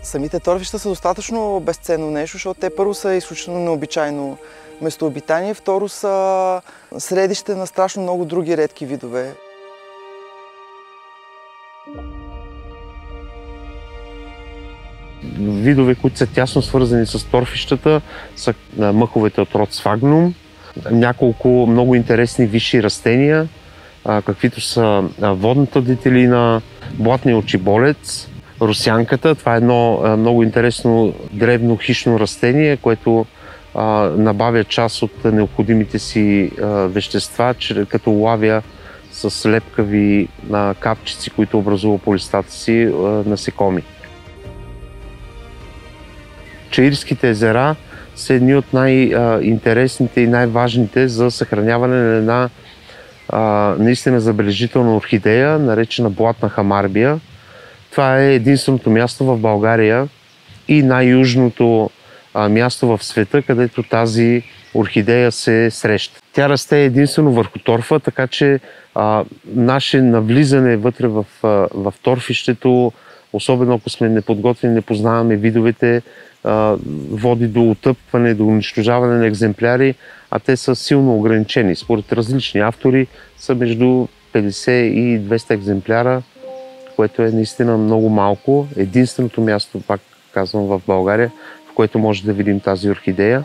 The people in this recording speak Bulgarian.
Самите торфища са достатъчно безценно нещо, защото те първо са изключително необичайно местообитание, второ са средище на страшно много други редки видове. Видове, които са тясно свързани с торфищата, са мъховете от род Сфагнум, няколко много интересни висши растения, каквито са водната детелина, блатния очиболец, русянката. Това е едно много интересно древно хищно растение, което набавя част от необходимите си вещества, като лавя с лепкави капчици, които образува по листата си насекоми. Чаирските езера са едни от най-интересните и най-важните за съхраняване на една наистина забележителна орхидея, наречена блатна хамарбия. Това е единственото място в България и най-южното място в света, където тази орхидея се среща. Тя расте единствено върху торфа, така че наше навлизане вътре в торфището, особено ако сме неподготвени, не познаваме видовете, води до отъпване, до унищожаване на екземпляри, а те са силно ограничени. Според различни автори са между 50 и 200 екземпляра, което е наистина много малко. Единственото място, пак казвам, в България, в което може да видим тази орхидея.